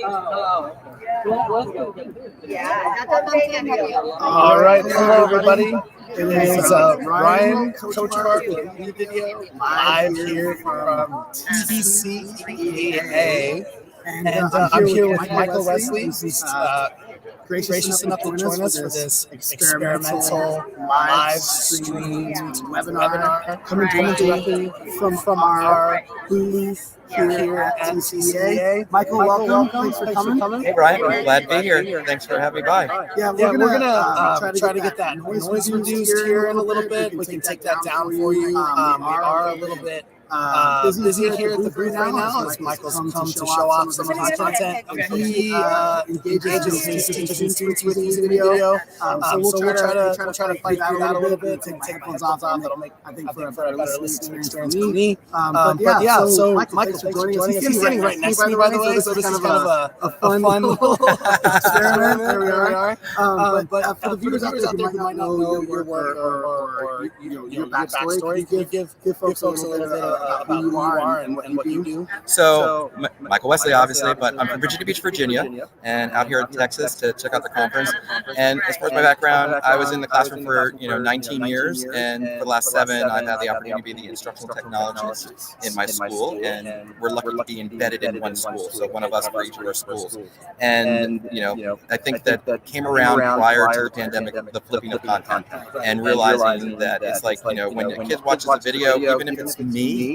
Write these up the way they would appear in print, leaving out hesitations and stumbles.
All right, hello everybody. It is Ryan, Coach Mark with WeVideo, live here from TCEA, and I'm here with Michael Wesley, who's gracious enough to join us for this experimental live streamed webinar coming directly from our booth here at TCEA. Michael, welcome. Thanks for coming. Hey, Brian. Glad to be here. Thanks for having me by. Yeah, we're gonna try to get that noise reduced here in a little bit. We can take that down for you. We are a little bit busy here at the booth right now as Michael's come to show off some of his content. He engages his teachers and students with WeVideo. So we'll try to fight through that a little bit, take headphones off. That'll make, I think, for a better listening experience for me. But yeah, so Michael, thanks for joining us. He's standing right next to me, by the way, so this is kind of a fun little experiment. There we are. But for the viewers out there who might not know your work or your backstory, can you give folks a little bit about who you are and what you do? So Michael Wesley, obviously, but I'm from Virginia Beach, Virginia, and out here in Texas to check out the conference. And as far as my background, I was in the classroom for 19 years, and for the last 7, I've had the opportunity to be the instructional technologist in my school, and we're lucky to be embedded in one school, so one of us for each of our schools. And I think that came around prior to the pandemic, the flipping of content, and realizing that it's like when a kid watches a video, even if it's me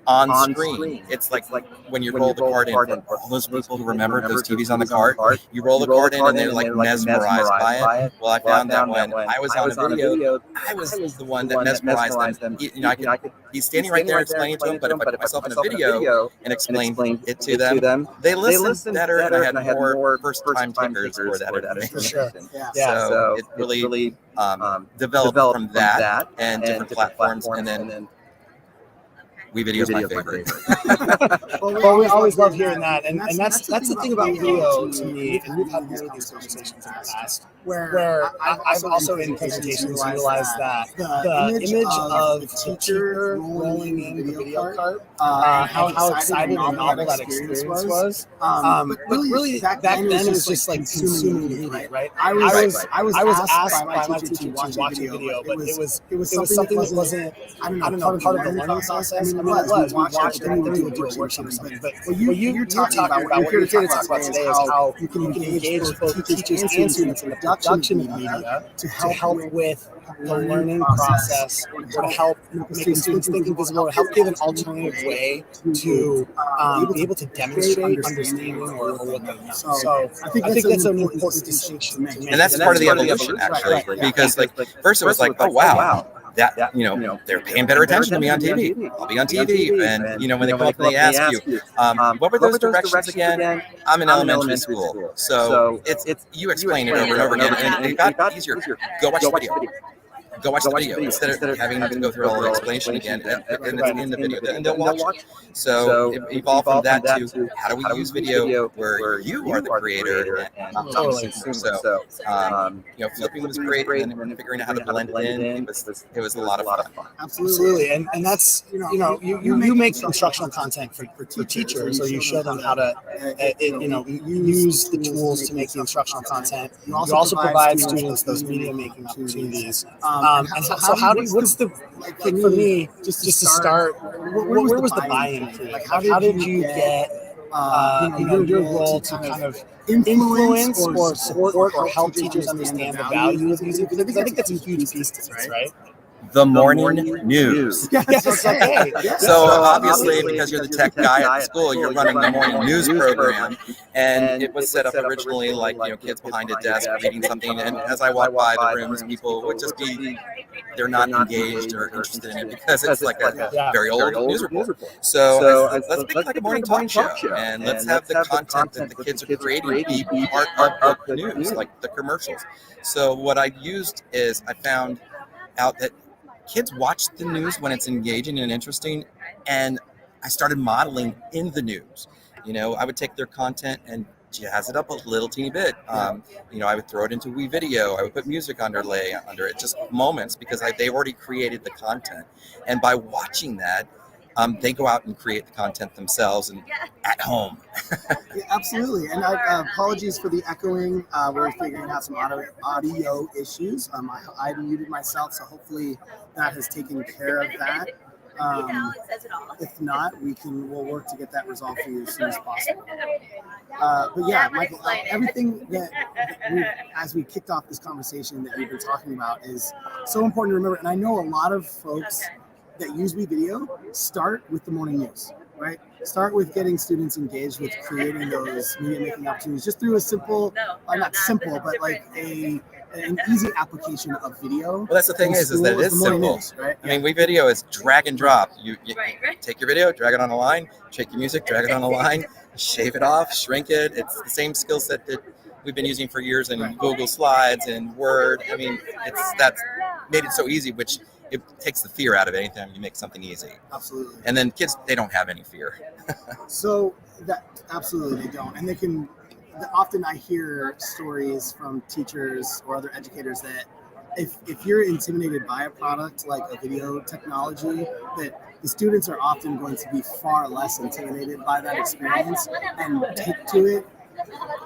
on screen, it's like when you roll the card in, for all those people who remember those TVs on the card, you roll the card in and they're like mesmerized by it. Well, I found that when I was on a video, I was the one that mesmerized them. He's standing right there explaining to them, but if I put myself in a video and explain it to them, they listen better, and I had more first-time takers for that information. So it really developed from that and different platforms, and then WeVideo is my favorite. Well, we always love hearing that, and that's the thing about video to me, and we've had many of these conversations in the past, where I've also in presentations realized that the image of teacher rolling in the video cart, how exciting and novel that experience was, but really back then it was just like consuming media, right? I was asked by my teacher to watch a video, but it was something that wasn't, I don't know, part of the learning process. I mean, it was. We watched it, and then we would do a workshop or something. But what you're talking about, what you're here to talk about today is how you can engage both teachers and students in the production of media to help with the learning process, to help make the students think invisible, to help give an alternative way to be able to demonstrate understanding or what they know. So I think that's an important distinction to make. And that's part of the evolution, actually, because first it was like, oh wow, that they're paying better attention to me on TV. I'll be on TV, and when they come up and they ask you, what were those directions again? I'm in elementary school, so it's you explain it over and over again, and it got easier. Go watch the video. Go watch the video instead of having to go through all the explanation again, and it's in the video, and they'll watch it. So it evolved from that to how do we use video where you are the creator and totally. So flipping was great, and then figuring out how to blend it in, it was a lot of fun. Absolutely, and that's you make instructional content for teachers, or you show them how to use the tools to make the instructional content. You also provide students those media making opportunities. And so what's the, for me, just to start, where was the buy-in for you? How did you get your role to kind of influence or support or help teachers understand the value of using? Because I think that's a huge piece to this, right? The morning news. Yes. Okay. So obviously, because you're the tech guy at the school, you're running the morning news program, and it was set up originally like kids behind a desk reading something, and as I walk by the rooms, people would just be, they're not engaged or interested in it because it's like a very old news report. So let's make it like a morning talk show, and let's have the content that the kids are creating be part of the news, like the commercials. So what I used is I found out that kids watch the news when it's engaging and interesting, and I started modeling in the news. I would take their content and jazz it up a little teeny bit. I would throw it into WeVideo. I would put music underlay under it, just moments, because they already created the content. And by watching that, they go out and create the content themselves and at home. Yeah, absolutely. And apologies for the echoing. We're figuring out some audio issues. I muted myself, so hopefully that has taken care of that. If not, we'll work to get that resolved for you as soon as possible. But yeah, Michael, everything that as we kicked off this conversation that we've been talking about is so important to remember. And I know a lot of folks that use WeVideo start with the morning news, right? Start with getting students engaged with creating those media making opportunities just through a simple, not simple, but like an easy application of video. Well, that's the thing is that it is simple. News, right? I mean, WeVideo is drag and drop. You take your video, drag it on a line, take your music, drag it on a line, shave it off, shrink it. It's the same skill set that we've been using for years in Google Slides and Word. I mean, that's made it so easy, which it takes the fear out of it anytime you make something easy. Absolutely. And then kids, they don't have any fear. So that absolutely they don't. And they can, often I hear stories from teachers or other educators that if you're intimidated by a product like a video technology, that the students are often going to be far less intimidated by that experience and take to it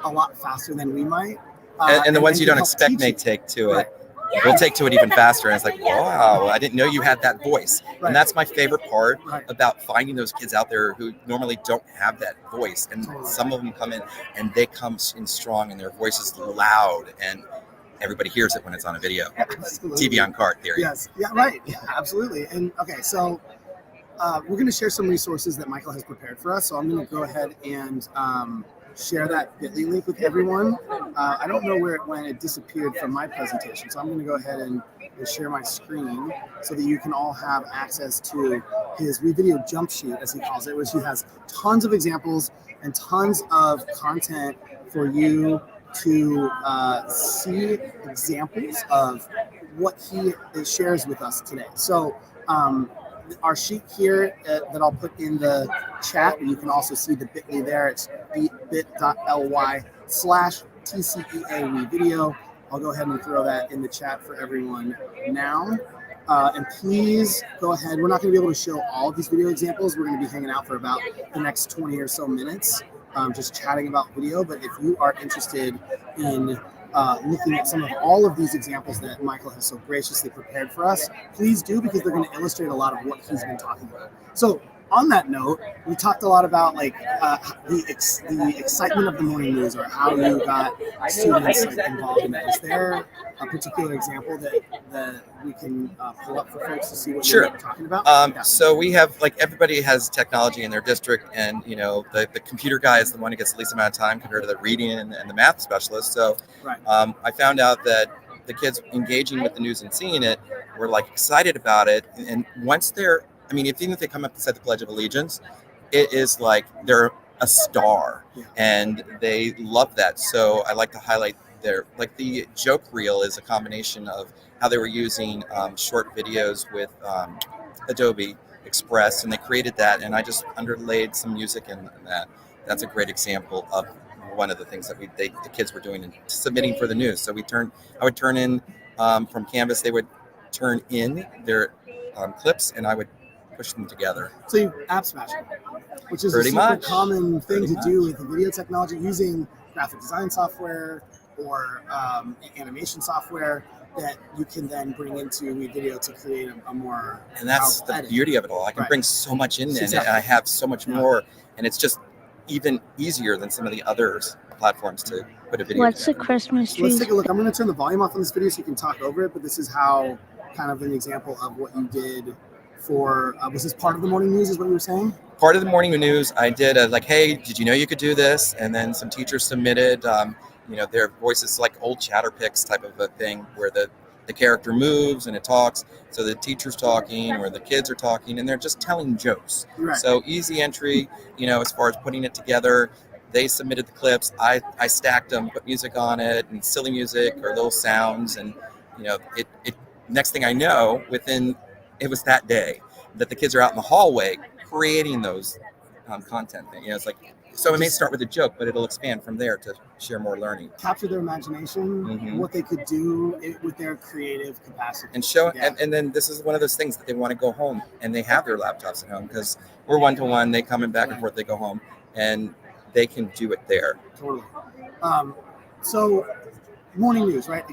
a lot faster than we might. And the ones you don't expect may take to it. We'll take to it even faster. And it's like, wow, I didn't know you had that voice. Right. And that's my favorite part about finding those kids out there who normally don't have that voice. And some of them come in and they come in strong and their voice is loud and everybody hears it when it's on a video. Absolutely. TV on cart theory. Yes. Yeah, right. Yeah, absolutely. And okay, so we're going to share some resources that Michael has prepared for us. So I'm going to go ahead and share that bit.ly link with everyone. I don't know where it went. It disappeared from my presentation. So I'm going to go ahead and share my screen so that you can all have access to his WeVideo jump sheet, as he calls it, which he has tons of examples and tons of content for you to see examples of what he shares with us today. So our sheet here that I'll put in the chat, you can also see the bit.ly there. It's bit.ly/TCEA WeVideo. I'll go ahead and throw that in the chat for everyone now. And please go ahead. We're not going to be able to show all of these video examples. We're going to be hanging out for about the next 20 or so minutes, just chatting about video. But if you are interested in looking at some of all of these examples that Michael has so graciously prepared for us, please do, because they're going to illustrate a lot of what he's been talking about. So on that note, we talked a lot about like the excitement of the morning news, or how you got students involved in that. Is there a particular example that we can pull up for folks to see what you're talking about? So we have, like, everybody has technology in their district, and the computer guy is the one who gets the least amount of time compared to the reading and the math specialist. So I found out that the kids engaging with the news and seeing it were like excited about it, and once they're, even if they come up and say the Pledge of Allegiance, it is like they're a star, and they love that. So I like to highlight the joke reel is a combination of how they were using short videos with Adobe Express, and they created that, and I just underlaid some music in that. That's a great example of one of the things that the kids were doing and submitting for the news. So I would turn in from Canvas, they would turn in their clips, and I would push them together. So you app smash them, which is a super common thing to do with the video technology, using graphic design software or animation software that you can then bring into WeVideo to create a more. And that's the beauty of it all. I can bring so much in there, and I have so much more, and it's just even easier than some of the other platforms to put a video. What's the Christmas tree? Let's take a look. I'm going to turn the volume off on this video so you can talk over it, but this is how, kind of an example of what you did for, was this part of the morning news is what you were saying? Part of the morning news, I did hey, did you know you could do this? And then some teachers submitted, their voices, like old Chatterpix type of a thing, where the character moves and it talks. So the teacher's talking or the kids are talking, and they're just telling jokes. Right. So easy entry, as far as putting it together. They submitted the clips. I stacked them, put music on it, and silly music or little sounds. And, it next thing I know, it was that day that the kids are out in the hallway creating those content things. It's like So it may start with a joke, but it'll expand from there to share more learning. Capture their imagination, what they could do with their creative capacity. And show, and then this is one of those things that they want to go home and they have their laptops at home because we're one-to-one, they come in back and forth, they go home and they can do it there. Totally. So morning news, right?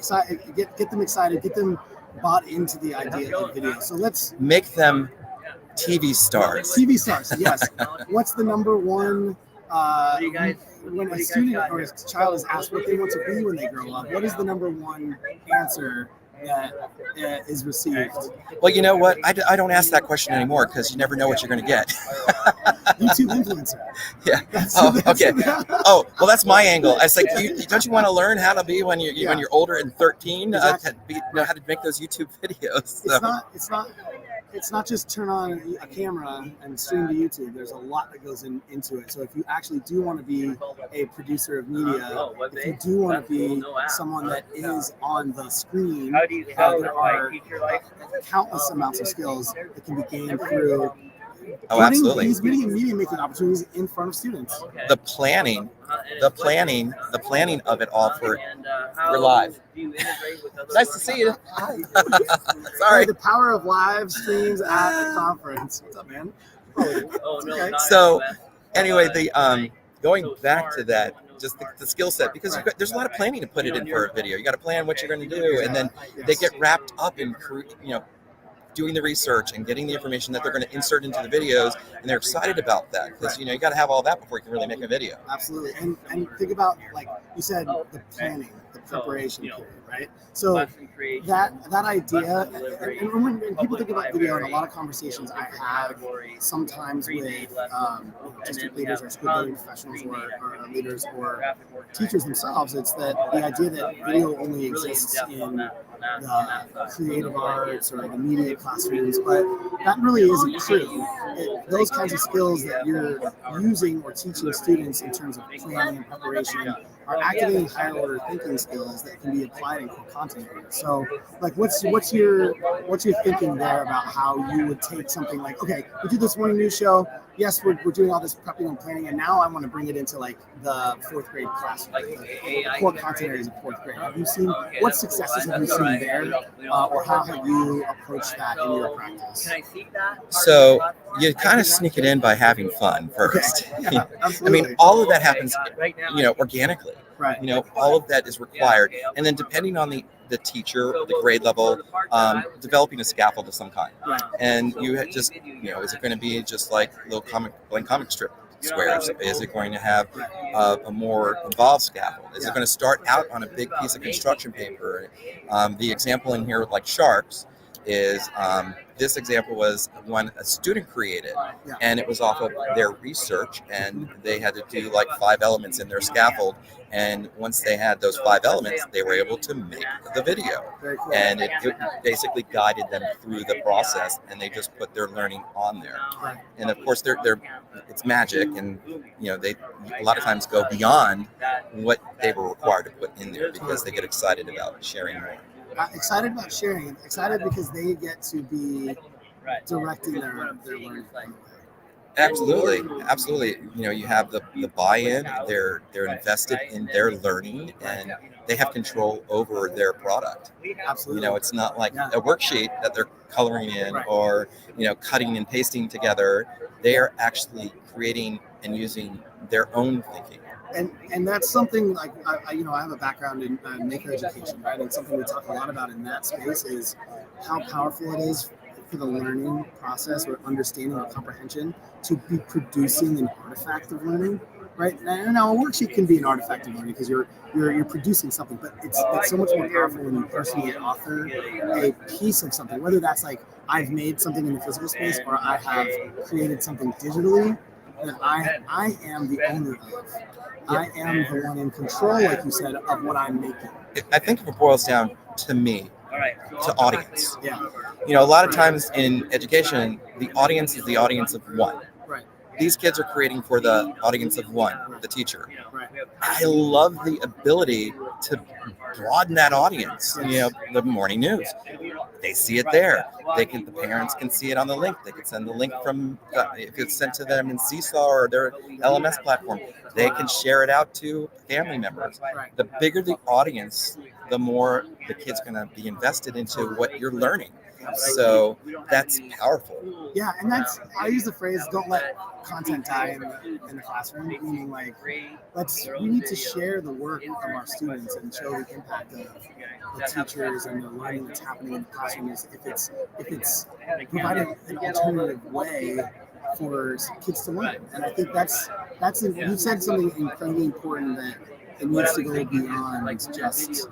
Get them excited, get them bought into the idea of video. So let's make them TV stars. TV stars, yes. What's the number one when a student or a child is asked what they want to be when they grow up? What is the number one answer that is received? Well, you know what? I don't ask that question anymore because you never know what you're going to get. YouTube influencer. Yeah. Okay. Oh, well, that's my angle. I was like, don't you want to learn how to be when you're older and 13? Exactly. Know how to make those YouTube videos. So. It's not just turn on a camera and stream to YouTube. There's a lot that goes into it. So if you actually do want to be a producer of media, if you do want to be someone that is on the screen, there are countless amounts of skills that can be gained through absolutely. These media making opportunities in front of students. The planning of it all for live. Nice to see you. Sorry. The power of live streams at a conference. What's up, man? Okay. So, anyway, going back to that, just the skill set, because there's a lot of planning to put it in for a video. You got to plan what you're going to do, and then they get wrapped up in doing the research and getting the information that they're going to insert into the videos, and they're excited about that because you got to have all that before you can really make a video. Absolutely, and think about, like you said, the planning, the preparation period, right? So that idea, and when people think about video, in a lot of conversations I have sometimes with district leaders or school building professionals or leaders or teachers themselves, it's that the idea that video only exists in the creative arts or the media classrooms, but that really isn't true. Those kinds of skills that you're using or teaching students in terms of planning and preparation are activating higher order thinking skills that can be applied in core content areas. So, like, what's your thinking there about how you would take something like, okay, we do this morning news show. Yes, we're doing all this prepping and planning, and now I want to bring it into like the fourth grade classroom, the core content areas of fourth grade. Have you seen what successes have you seen there, or how have you approached that in your practice? So you kind of sneak it in by having fun first. Okay. Yeah, absolutely. I mean, all of that happens, organically. Right. All of that is required, and then depending on the teacher, the grade level, developing a scaffold of some kind. Right. And you just, is it going to be just like little blank comic strip squares? Is it going to have a more involved scaffold? Is it going to start out on a big piece of construction paper? The example in here with like sharks is this example was one a student created, and it was off of their research, and they had to do like 5 elements in their scaffold, and once they had those 5 elements, they were able to make the video. Cool. And it basically guided them through the process, and they just put their learning on there. And of course, it's magic, and they a lot of times go beyond what they were required to put in there because they get excited about sharing more. Excited about sharing, excited because they get to be directing their learning. Absolutely. You have the buy-in. They're invested in their learning, and they have control over their product. Absolutely. It's not like a worksheet that they're coloring in or cutting and pasting together. They are actually creating and using their own thinking. And that's something like I have a background in maker education, right? And something we talk a lot about in that space is how powerful it is for the learning process or understanding or comprehension to be producing an artifact of learning, right? Now a worksheet can be an artifact of learning because you're producing something, but it's so much more powerful when you personally author a piece of something, whether that's like I've made something in the physical space or I have created something digitally that I am the owner of. I am the one in control, like you said, of what I'm making. I think if it boils down to me, to audience. Yeah. A lot of times in education, the audience is the audience of one. Right. these kids are creating for the audience of one, the teacher. Right. I love the ability to broaden that audience. The morning news, they see it there. The parents can see it on the link. They can send the link from if it's sent to them in Seesaw or their LMS platform. They can share it out to family members. The bigger the audience, the more the kid's going to be invested into what you're learning. So that's powerful. Yeah, and I use the phrase "don't let content die in the classroom," meaning like we need to share the work of our students and show the impact of the teachers and the learning that's happening in the classroom. If it's providing an alternative way for kids to learn, and I think you said something incredibly important that it needs to go beyond just.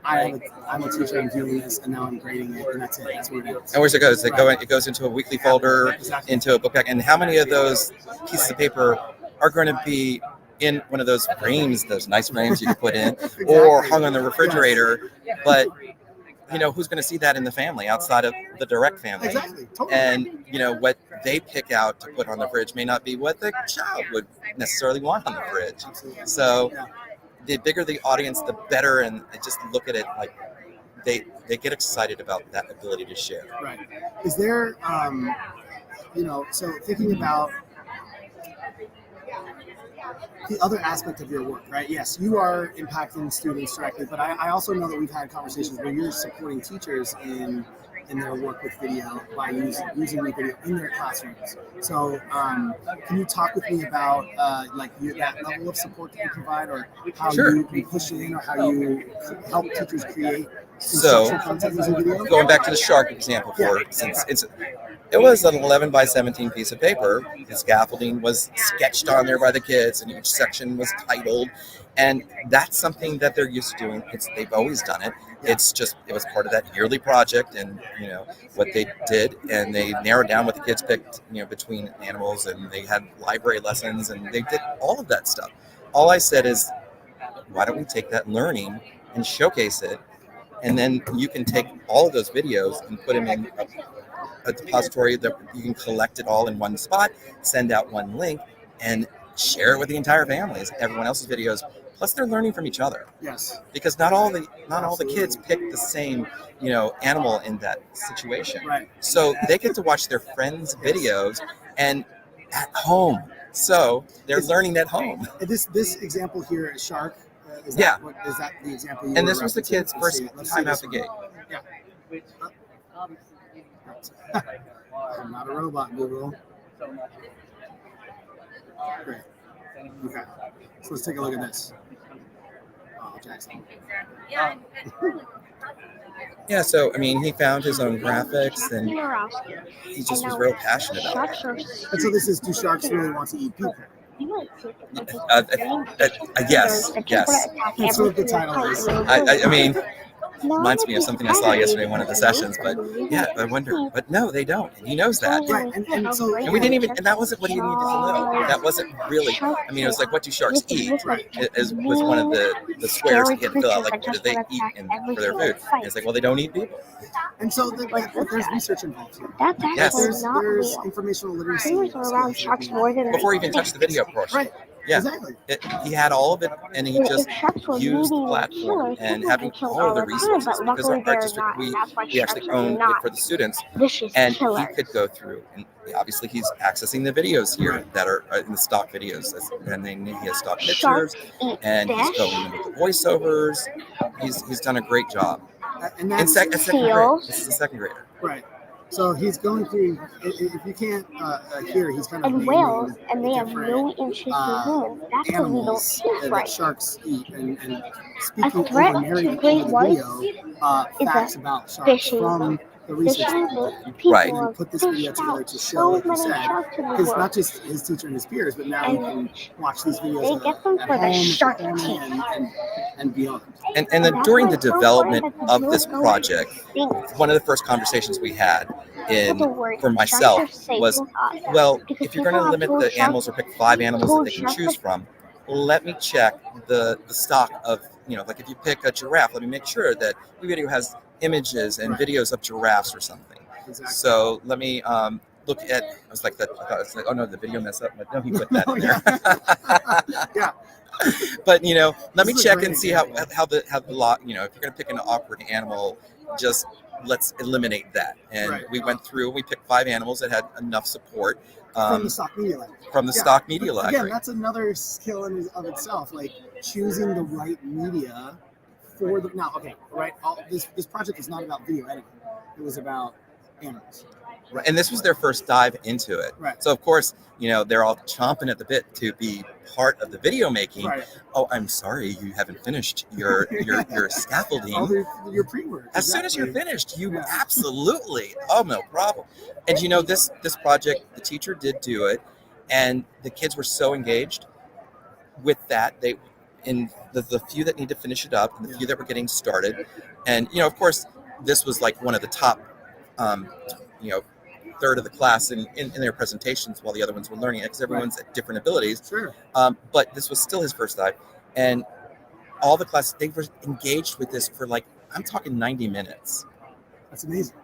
I'm a teacher, I'm doing this, and now I'm grading it, and that's it. That's what it is. And where's it goes? It goes into a weekly folder, into a book bag. And how many of those pieces of paper are going to be in one of those frames, those nice frames you can put in, or hung on the refrigerator? But who's going to see that in the family outside of the direct family? Exactly. Totally. And what they pick out to put on the fridge may not be what the child would necessarily want on the fridge. Absolutely. So. Yeah. The bigger the audience, the better, and just look at it like they get excited about that ability to share. Right. Is there, so thinking about the other aspect of your work, right? Yes, you are impacting students directly, but I also know that we've had conversations where you're supporting teachers in their work with video by using WeVideo in their classrooms. So can you talk with me about that level of support that you provide, or how you push it in, or how you help teachers create instructional content using video? Going back to the shark example, since it was an 11 by 17 piece of paper. The scaffolding was sketched on there by the kids, and each section was titled. And that's something that they're used to doing. They've always done it. It's just, it was part of that yearly project, and what they did, and they narrowed down what the kids picked, between animals, and they had library lessons, and they did all of that stuff. All I said is, why don't we take that learning and showcase it, and then you can take all of those videos and put them in a depository that you can collect it all in one spot, send out one link, and share it with the entire family. Everyone else's videos. Plus, they're learning from each other. Yes. Because not all the kids pick the same, animal in that situation. Right. So they get to watch their friends' videos and at home. So they're learning at home. This example here is shark. Is that the example? And this was the kids' first time out the gate. Yeah. I'm not a robot, Google. Great. Okay. So let's take a look at this. Oh, Jackson. Yeah, so, he found his own graphics, and he just was real passionate about it. And so this is, do sharks really want to eat people? Yes. That's what the title is. Reminds me of something I saw yesterday in one of the sessions, but yeah, I wonder. But no, they don't. And he knows that. Right, and we didn't even, and that wasn't what he needed to know. That wasn't really, it was like, what do sharks eat? Right. Was one of the squares he had to fill out, like, what do they eat for their food? And it's like, well, they don't eat people. And so there's research involved here. Yes. There's informational literacy. Before he even touched the video portion. Right. Yeah, exactly. He had all of it, and he just used the platform and having all of the resources, because our district, we actually own it for the students, and he could go through, and obviously he's accessing the videos here that are in the stock videos, and then he has stock pictures, and he's going in with the voiceovers. He's done a great job. And that's second grade. This is a second grader. Right. So he's going through, if you can't hear, he's kind of and whales, and they have no interest in humans. That's animals illegal. that sharks eat. And speaking A threat over to narrating great in the whites video, is facts that about sharks fishing- from the research. Right. And put this video together to show, like you said, his, not just his teacher and his peers, but now you can watch these videos They get them at for the home, shark family, teeth. and beyond. And then during the development of this project, one of the first conversations we had for myself was, well, if you're going to limit the animals or pick 5 animals that they can choose from, let me check the stock of, like if you pick a giraffe, let me make sure that WeVideo has images and videos of giraffes or something. Exactly. So let me look at, I was like, oh no, the video messed up. But no, he put that in there. Yeah. But you know, let me This is a check great and see example. how the lot. You know, if you're gonna pick an awkward animal, just let's eliminate that. And Right. we went through. We picked 5 animals that had enough support From the stock media library. from the Yeah. stock media But library. again, that's another skill in of itself, like choosing the right media for the. Now, okay, right. This project is not about video editing. It was about animals. Right. And this was their first dive into it. Right. So of course, you know, they're all chomping at the bit to be part of the video making. Right. Oh, I'm sorry, you haven't finished your scaffolding. All your pre-work. As soon as you're finished, you Yeah. absolutely. Oh, no problem. And you know, this project, the teacher did do it, and the kids were so engaged with that. They, in the few that need to finish it up, and the few that were getting started, and you know, of course, this was like one of the top, you know, third of the class in their presentations, while the other ones were learning it because everyone's at different abilities. Sure. But this was still his first dive, and all the class, they were engaged with this for like, I'm talking 90 minutes. That's amazing.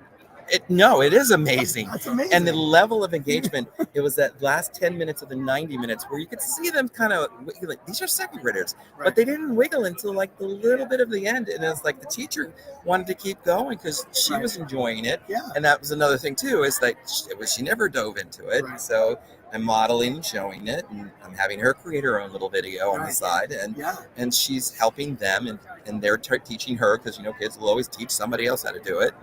It is amazing. That's amazing. And the level of engagement, it was that last 10 minutes of the 90 minutes where you could see them kind of like, these are second graders, but they didn't wiggle until like the little bit of the end. And it's like the teacher wanted to keep going because she was enjoying it. Yeah. And that was another thing too, is that she never dove into it. Right. So I'm modeling and showing it, and I'm having her create her own little video on the side, and she's helping them, and they're teaching her, because you know, kids will always teach somebody else how to do it.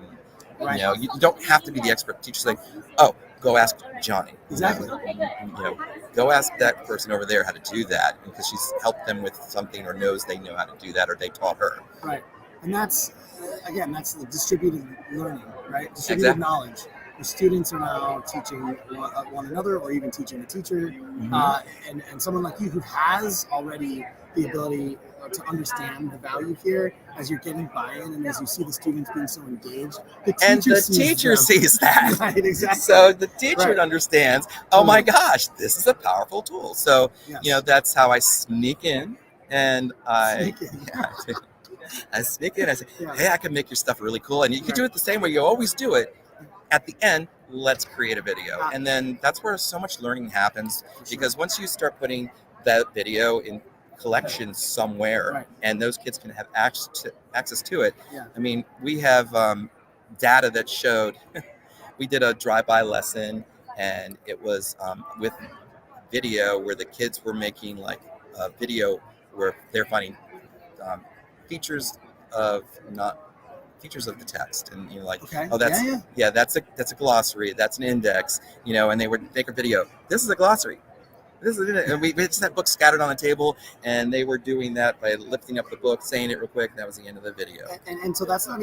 And, you know, you don't have to be the expert. Teachers say, "Oh, go ask Johnny." Exactly. You know, go ask that person over there how to do that, because she's helped them with something, or knows they know how to do that, or they taught her. Right. And that's, again, that's the distributed learning, right? Distributed knowledge. The students are now teaching one another, or even teaching the teacher. And someone like you who has already the ability to understand the value here, as you're getting buy-in and as you see the students being so engaged, the teacher sees that. Right, exactly. So the teacher understands, oh my gosh, this is a powerful tool. So, you know, that's how I sneak in, and I sneak in. I say, hey, I can make your stuff really cool. And you can do it the same way you always do it. At the end, let's create a video. And then that's where so much learning happens, because once you start putting that video in collections somewhere, and those kids can have access to it. I mean, we have data that showed, we did a drive-by lesson, and it was with video, where the kids were making like a video where they're finding features of the text, and you know, like, oh, that's a glossary, that's an index, you know, and they would make a video. This is a glossary. This is it. And we just had books scattered on the table, and they were doing that by lifting up the book, saying it real quick, and that was the end of the video. And so that's not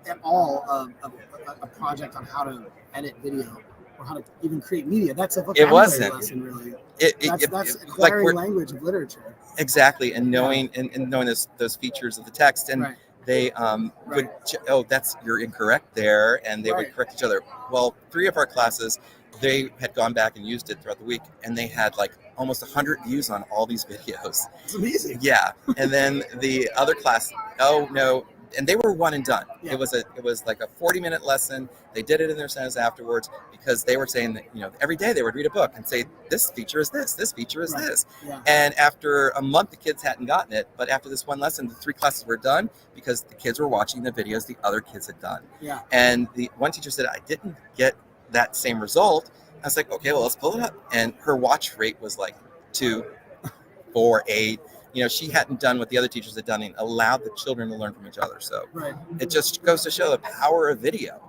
at all a project on how to edit video or how to even create media. That's a vocabulary lesson, really. That's acquiring like language of literature. Exactly, and knowing and knowing those features of the text, and they would, that's, you're incorrect there, and they would correct each other. Well, 3 of our classes, they had gone back and used it throughout the week, and they had like almost 100 views on all these videos. It's amazing. Yeah. And then the other class, oh no, and they were one and done. It was like a 40-minute lesson. They did it in their centers afterwards, because they were saying that, you know, every day they would read a book and say, this feature is this feature is this. And after a month, the kids hadn't gotten it, but after this one lesson, the 3 classes were done, because the kids were watching the videos the other kids had done. And the one teacher said, I didn't get that same result. I was like, okay, well, let's pull it up. And her watch rate was like 2, 4, 8. You know, she hadn't done what the other teachers had done and allowed the children to learn from each other. So it just goes to show the power of video,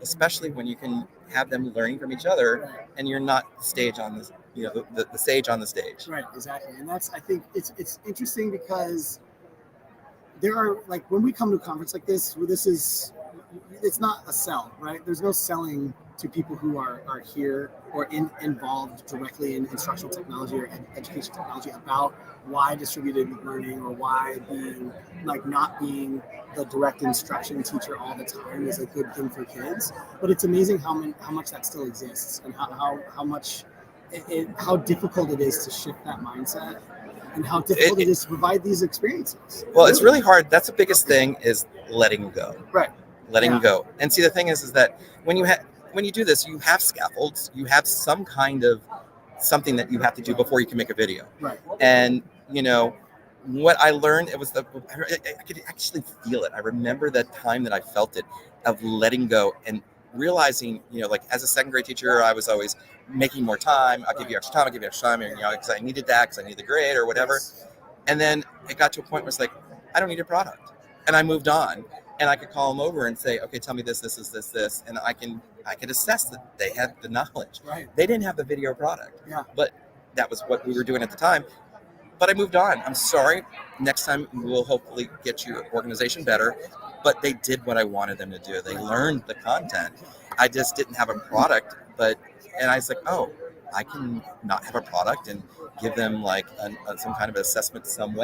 especially when you can have them learning from each other, and you're not the stage on this, you know, the stage on the stage. Right, exactly. And that's, I think it's interesting, because there are, like, when we come to a conference like this, it's not a sell, right? There's no selling to people who are here or involved directly in instructional technology or education technology about why distributed learning, or why not being the direct instruction teacher all the time is a good thing for kids. But it's amazing how much that still exists, and how difficult it is to shift that mindset, and how difficult it is to provide these experiences. Well, it's really hard. That's the biggest thing, is letting go. Right. Letting go. And see, the thing is that when you have, when you do this, you have scaffolds, you have some kind of something that you have to do before you can make a video. Right. And, you know, what I learned, I could actually feel it. I remember that time that I felt it, of letting go and realizing, you know, like as a second grade teacher, I was always making more time. I'll give you extra time, I'll give you extra time, and, you know, because I needed that, because I needed the grade or whatever. Yes. And then it got to a point where it's like, I don't need a product. And I moved on, and I could call them over and say, okay, tell me this, and I could assess that they had the knowledge. Right. They didn't have the video product. Yeah. But that was what we were doing at the time. But I moved on. I'm sorry. Next time we'll hopefully get your organization better. But they did what I wanted them to do. They learned the content. I just didn't have a product. And I was like, oh, I can not have a product and give them like some kind of assessment some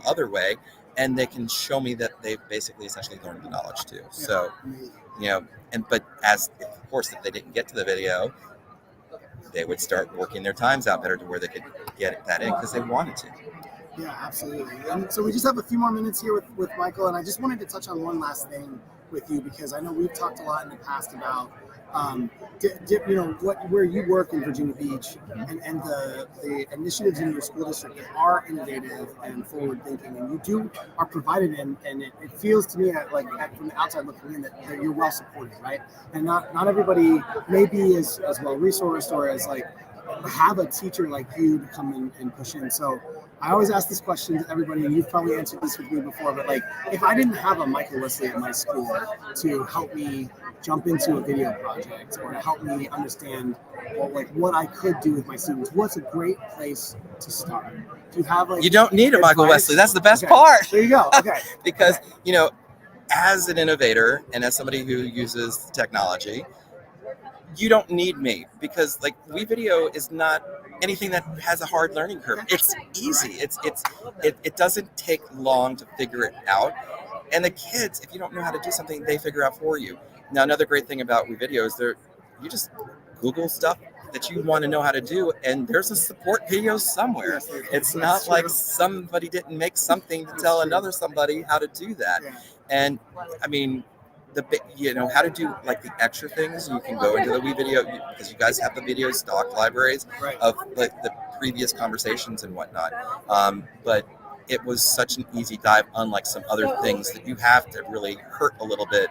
other way. And they can show me that they've basically essentially learned the knowledge too. So, you know, but of course, if they didn't get to the video, they would start working their times out better to where they could get that in because they wanted to. Yeah, absolutely. And so we just have a few more minutes here with Michael, and I just wanted to touch on one last thing with you, because I know we've talked a lot in the past about you know, where you work in Virginia Beach, and the initiatives in your school district that are innovative and forward thinking, and you are provided in, and it feels to me from the outside looking in that you're well supported, right? And not everybody may be as well resourced or as like have a teacher like you to come in and push in. So I always ask this question to everybody, and you've probably answered this with me before, but like, if I didn't have a Michael Wesley at my school to help me jump into a video project or to help me understand what I could do with my students, what's a great place to start? Do you have you don't need a Michael Wesley. That's the best part. There you go. Okay. Because, you know, as an innovator and as somebody who uses technology, you don't need me, because like WeVideo is not anything that has a hard learning curve. It's easy. It doesn't take long to figure it out. And the kids, if you don't know how to do something, they figure out for you. Now, another great thing about WeVideo is you just Google stuff that you want to know how to do, and there's a support video somewhere. It's not like somebody didn't make something to tell another somebody how to do that. And I mean, how to do like the extra things, you can go into the WeVideo, because you guys have the video stock libraries of like the previous conversations and whatnot. But it was such an easy dive, unlike some other things that you have to really hurt a little bit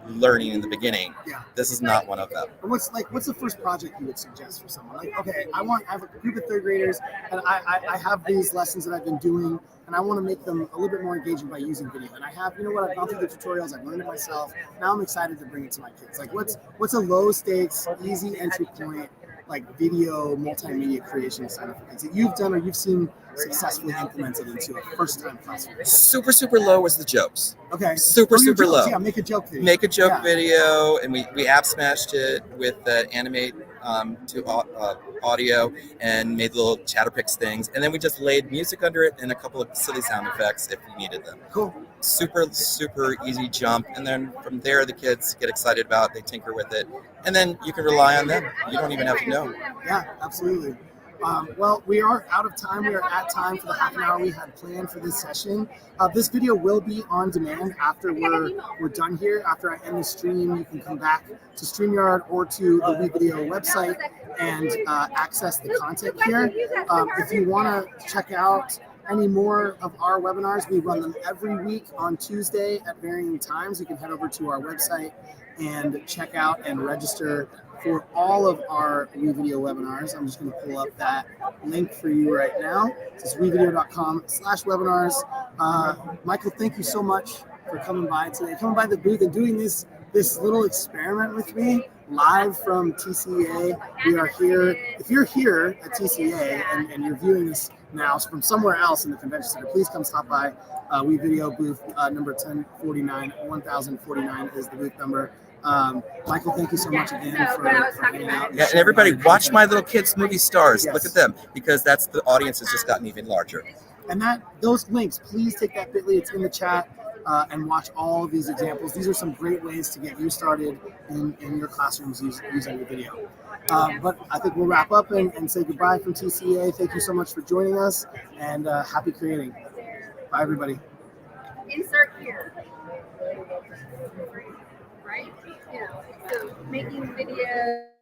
learning in the beginning. This is not one of them. What's the first project you would suggest for someone? Like, okay, I have a group of third graders, and I have these lessons that I've been doing, and I want to make them a little bit more engaging by using video. And I have, you know what, I've gone through the tutorials, I've learned it myself. Now I'm excited to bring it to my kids. Like, what's a low stakes, easy entry point, like video multimedia creation assignment that you've done or you've seen successfully implemented into a first-time classroom? Super low was the jokes. Okay. Super low. Yeah, make a joke video. Make a joke video, and we app smashed it with Animate to audio and made little Chatterpix things, and then we just laid music under it and a couple of silly sound effects if we needed them. Cool. Super easy jump, and then from there the kids get excited about it, they tinker with it, and then you can rely on them. You don't even have to know. Yeah, absolutely. Well, we are out of time. We are at time for the half an hour we had planned for this session. This video will be on demand after we're done here. After I end the stream, you can come back to StreamYard or to the WeVideo website and access the content here. If you want to check out any more of our webinars, we run them every week on Tuesday at varying times. You can head over to our website and check out and register for all of our WeVideo webinars. I'm just going to pull up that link for you right now. It's wevideocom/webinars. Michael, thank you so much for coming by today, coming by the booth and doing this little experiment with me live from TCEA. We are here. If you're here at TCEA and you're viewing this now from somewhere else in the convention center, please come stop by. WeVideo booth number 1049, 1049 is the booth number. Michael, thank you so much again for hanging out. Yeah, and everybody, watch My Little Kids Movie Stars. Yes. Look at them, because that's the audience has just gotten even larger. And those links, please take that bit.ly. It's in the chat, and watch all of these examples. These are some great ways to get you started in your classrooms using the video. But I think we'll wrap up and say goodbye from TCEA. Thank you so much for joining us, and happy creating. Bye, everybody. Insert here. right? So making videos.